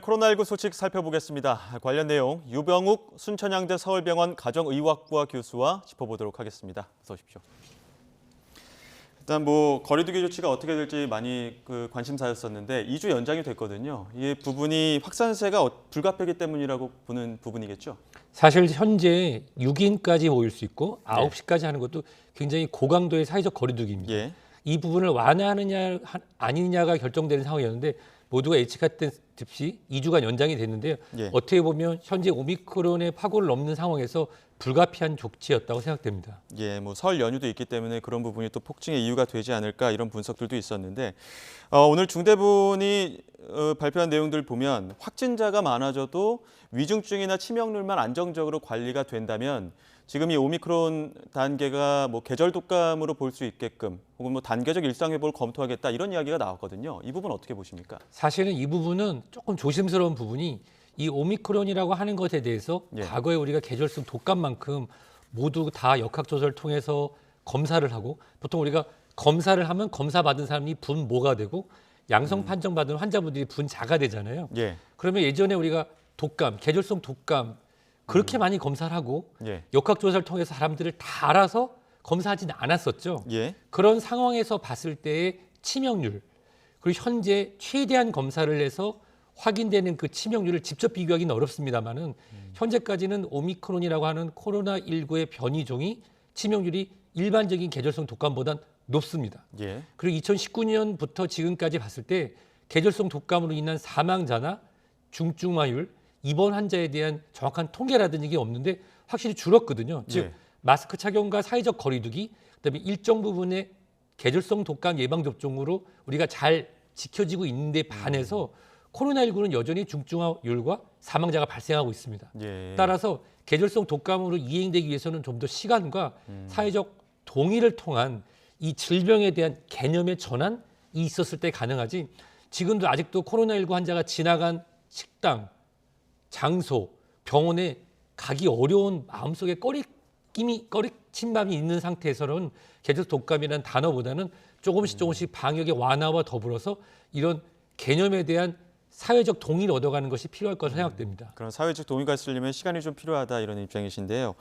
코로나19 소식 살펴보겠습니다. 관련 내용 유병욱 순천향대 서울병원 가정의학부와 교수와 짚어보도록 하겠습니다. 어서 오십시오. 일단 거리두기 조치가 어떻게 될지 많이 관심사였었는데 2주 연장이 됐거든요. 이 부분이 확산세가 불가피하기 때문이라고 보는 부분이겠죠? 사실 현재 6인까지 모일 수 있고 9시까지 하는 것도 굉장히 고강도의 사회적 거리두기입니다. 예. 이 부분을 완화하느냐 아니냐가 결정되는 상황이었는데 모두가 예측했듯이 2주간 연장이 됐는데요. 예. 어떻게 보면 현재 오미크론의 파고를 넘는 상황에서 불가피한 조치였다고 생각됩니다. 예, 설 연휴도 있기 때문에 그런 부분이 또 폭증의 이유가 되지 않을까 이런 분석들도 있었는데 오늘 중대본이 발표한 내용들 보면 확진자가 많아져도 위중증이나 치명률만 안정적으로 관리가 된다면 지금 이 오미크론 단계가 계절 독감으로 볼 수 있게끔 혹은 단계적 일상 회복을 검토하겠다 이런 이야기가 나왔거든요. 이 부분 어떻게 보십니까? 사실은 이 부분은 조금 조심스러운 부분이 이 오미크론이라고 하는 것에 대해서 과거에 우리가 계절성 독감만큼 모두 다 역학조사를 통해서 검사를 하고 보통 우리가 검사를 하면 검사 받은 사람이 분모가 되고 양성 판정받은 환자분들이 분자가 되잖아요. 예. 그러면 예전에 우리가 독감, 계절성 독감 그렇게 많이 검사를 하고 역학조사를 통해서 사람들을 다 알아서 검사하지는 않았었죠. 예. 그런 상황에서 봤을 때의 치명률 그리고 현재 최대한 검사를 해서 확인되는 그 치명률을 직접 비교하기는 어렵습니다만은 현재까지는 오미크론이라고 하는 코로나19의 변이종이 치명률이 일반적인 계절성 독감보다는 높습니다. 예. 그리고 2019년부터 지금까지 봤을 때 계절성 독감으로 인한 사망자나 중증화율, 입원 환자에 대한 정확한 통계라든지 이게 없는데 확실히 줄었거든요. 즉 마스크 착용과 사회적 거리두기, 그다음에 일정 부분의 계절성 독감 예방 접종으로 우리가 잘 지켜지고 있는데 반해서 코로나19는 여전히 중증화율과 사망자가 발생하고 있습니다. 예. 따라서 계절성 독감으로 이행되기 위해서는 좀 더 시간과 사회적 동의를 통한 이 질병에 대한 개념의 전환이 있었을 때 가능하지 지금도 아직도 코로나19 환자가 지나간 식당, 장소, 병원에 가기 어려운 마음속에 꺼리침감이 있는 상태에서는 계절성 독감이라는 단어보다는 조금씩 방역의 완화와 더불어서 이런 개념에 대한 사회적 동의를 얻어가는 것이 필요할 것으로 생각됩니다. 그런 사회적 동의가 있으려면 시간이 좀 필요하다 이런 입장이신데요.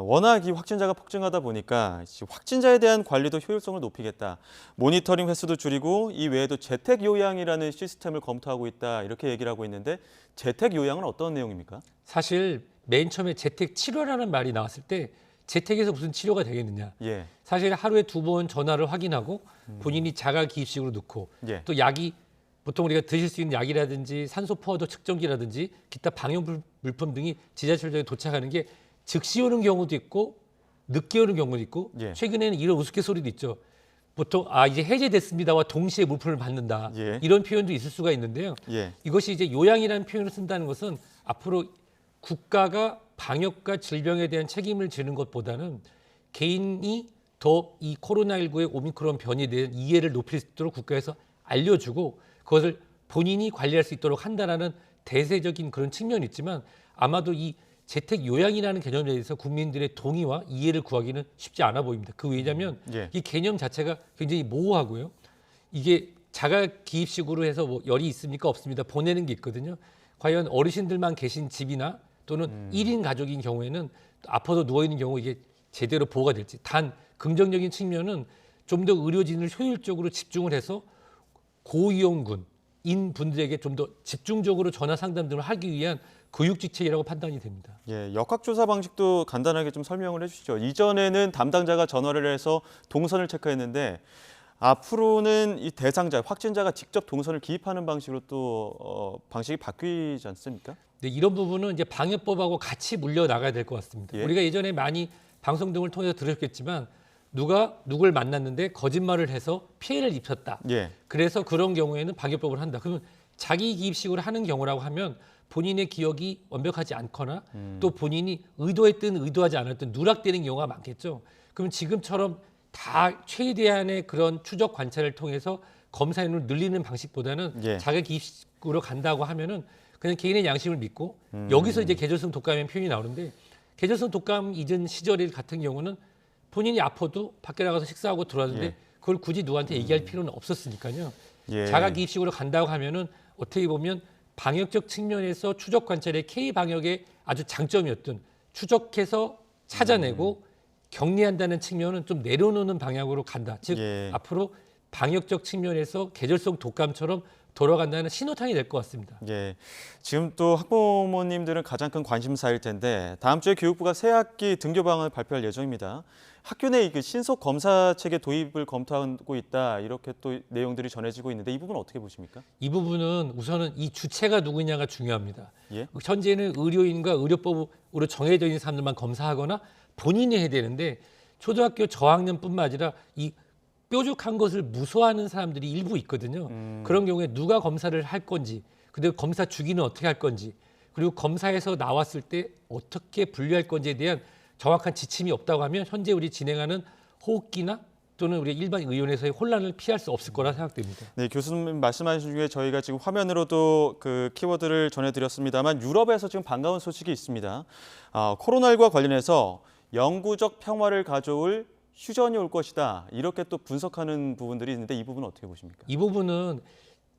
워낙 이 확진자가 폭증하다 보니까 확진자에 대한 관리도 효율성을 높이겠다. 모니터링 횟수도 줄이고 이 외에도 재택 요양이라는 시스템을 검토하고 있다 이렇게 얘기를 하고 있는데 재택 요양은 어떤 내용입니까? 사실 맨 처음에 재택 치료라는 말이 나왔을 때 재택에서 무슨 치료가 되겠느냐. 예. 사실 하루에 2번 전화를 확인하고 본인이 자가 기입식으로 넣고 또 약이 보통 우리가 드실 수 있는 약이라든지 산소 포화도 측정기라든지 기타 방역 물품 등이 지자체에 도착하는 게 즉시 오는 경우도 있고 늦게 오는 경우도 있고 최근에는 이런 우스갯소리도 있죠. 보통 이제 해제됐습니다와 동시에 물품을 받는다. 이런 표현도 있을 수가 있는데요. 이것이 이제 요양이라는 표현을 쓴다는 것은 앞으로 국가가 방역과 질병에 대한 책임을 지는 것보다는 개인이 더 이 코로나19의 오미크론 변이에 대한 이해를 높일 수 있도록 국가에서 알려주고 그것을 본인이 관리할 수 있도록 한다라는 대세적인 그런 측면이 있지만 아마도 이 재택 요양이라는 개념에 대해서 국민들의 동의와 이해를 구하기는 쉽지 않아 보입니다. 왜냐하면 이 개념 자체가 굉장히 모호하고요. 이게 자가 기입식으로 해서 열이 있습니까 없습니다 보내는 게 있거든요. 과연 어르신들만 계신 집이나 또는 1인 가족인 경우에는 아파서 누워있는 경우 이게 제대로 보호가 될지 단 긍정적인 측면은 좀 더 의료진을 효율적으로 집중을 해서 고위험군인 분들에게 좀 더 집중적으로 전화 상담 등을 하기 위한 교육지책이라고 판단이 됩니다. 역학조사 방식도 간단하게 좀 설명을 해주시죠. 이전에는 담당자가 전화를 해서 동선을 체크했는데 앞으로는 이 대상자, 확진자가 직접 동선을 기입하는 방식으로 또 방식이 바뀌지 않습니까? 네, 이런 부분은 이제 방역법하고 같이 물려 나가야 될 것 같습니다. 우리가 예전에 많이 방송 등을 통해서 들으셨겠지만 누가 누굴 만났는데 거짓말을 해서 피해를 입혔다. 그래서 그런 경우에는 방역법을 한다. 그러면 자기 기입식으로 하는 경우라고 하면 본인의 기억이 완벽하지 않거나 또 본인이 의도했든 의도하지 않았든 누락되는 경우가 많겠죠. 그럼 지금처럼 다 최대한의 그런 추적 관찰을 통해서 검사인을 늘리는 방식보다는 자기 기입식으로 간다고 하면은 그냥 개인의 양심을 믿고 여기서 이제 계절성 독감의 표현이 나오는데 계절성 독감 이전 시절 같은 경우는 본인이 아파도 밖에 나가서 식사하고 들어왔는데 그걸 굳이 누구한테 얘기할 필요는 없었으니까요. 자가 기입식으로 간다고 하면은 어떻게 보면 방역적 측면에서 추적 관찰의 K 방역의 아주 장점이었던 추적해서 찾아내고 격리한다는 측면은 좀 내려놓는 방향으로 간다. 즉 예. 앞으로 방역적 측면에서 계절성 독감처럼 돌아간다는 신호탄이 될 것 같습니다. 예. 지금 또 학부모님들은 가장 큰 관심사일 텐데 다음 주에 교육부가 새 학기 등교 방안을 발표할 예정입니다. 학교 내 그 신속 검사 체계 도입을 검토하고 있다 이렇게 또 내용들이 전해지고 있는데 이 부분 어떻게 보십니까? 이 부분은 우선은 이 주체가 누구냐가 중요합니다. 예. 현재는 의료인과 의료법으로 정해져 있는 사람들만 검사하거나 본인이 해야 되는데 초등학교 저학년뿐만 아니라 이 뾰족한 것을 무서워하는 사람들이 일부 있거든요. 그런 경우에 누가 검사를 할 건지, 그리고 검사 주기는 어떻게 할 건지, 그리고 검사에서 나왔을 때 어떻게 분류할 건지에 대한 정확한 지침이 없다고 하면 현재 우리 진행하는 호흡기나 또는 우리 일반 의원에서의 혼란을 피할 수 없을 거라 생각됩니다. 네, 교수님 말씀하신 중에 저희가 지금 화면으로도 그 키워드를 전해드렸습니다만 유럽에서 지금 반가운 소식이 있습니다. 코로나19와 관련해서 영구적 평화를 가져올 휴전이 올 것이다. 이렇게 또 분석하는 부분들이 있는데 이 부분은 어떻게 보십니까? 이 부분은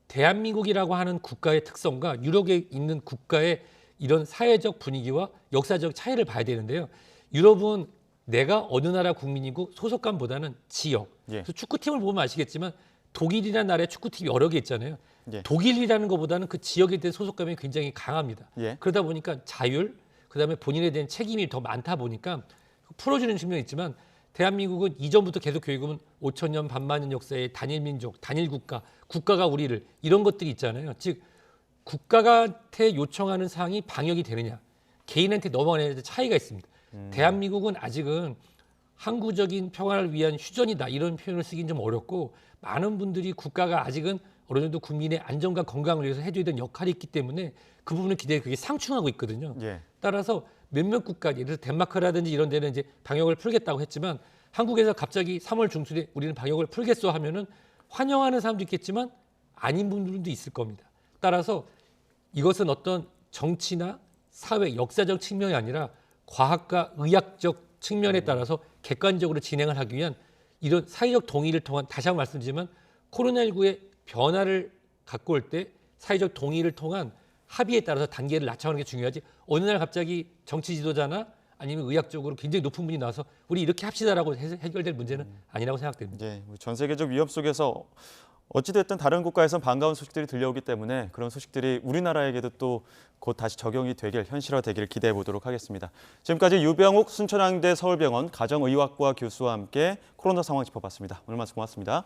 대한민국이라고 하는 국가의 특성과 유럽에 있는 국가의 이런 사회적 분위기와 역사적 차이를 봐야 되는데요. 유럽은 내가 어느 나라 국민이고 소속감보다는 지역. 예. 그래서 축구팀을 보면 아시겠지만 독일이라는 나라에 축구팀이 여러 개 있잖아요. 예. 독일이라는 것보다는 그 지역에 대한 소속감이 굉장히 강합니다. 예. 그러다 보니까 자율, 그다음에 본인에 대한 책임이 더 많다 보니까 풀어주는 측면이 있지만 대한민국은 이전부터 계속 교육은 5천 년, 반만년 역사의 단일 민족, 단일 국가, 국가가 우리를 이런 것들이 있잖아요. 즉 국가한테 요청하는 사항이 방역이 되느냐, 개인한테 넘어가는 데 차이가 있습니다. 대한민국은 아직은 항구적인 평화를 위한 휴전이다 이런 표현을 쓰기는 좀 어렵고 많은 분들이 국가가 아직은 어느 정도 국민의 안전과 건강을 위해서 해줘야 되는 역할이 있기 때문에 그 부분을 기대에 그게 상충하고 있거든요. 예. 따라서 몇몇 국가, 예를 들어 덴마크라든지 이런 데는 이제 방역을 풀겠다고 했지만 한국에서 갑자기 3월 중순에 우리는 방역을 풀겠어 하면은 환영하는 사람도 있겠지만 아닌 분들도 있을 겁니다. 따라서 이것은 어떤 정치나 사회, 역사적 측면이 아니라 과학과 의학적 측면에 따라서 객관적으로 진행을 하기 위한 이런 사회적 동의를 통한, 다시 한번 말씀드리지만 코로나19의 변화를 갖고 올 때 사회적 동의를 통한 합의에 따라서 단계를 낮춰가는 게 중요하지 어느 날 갑자기 정치 지도자나 아니면 의학적으로 굉장히 높은 분이 나와서 우리 이렇게 합시다라고 해서 해결될 문제는 아니라고 생각됩니다. 예, 전 세계적 위협 속에서 어찌됐든 다른 국가에선 반가운 소식들이 들려오기 때문에 그런 소식들이 우리나라에게도 또 곧 다시 적용이 되길, 현실화되기를 기대해 보도록 하겠습니다. 지금까지 유병욱 순천향대 서울병원 가정의학과 교수와 함께 코로나 상황 짚어봤습니다. 오늘 말씀 고맙습니다.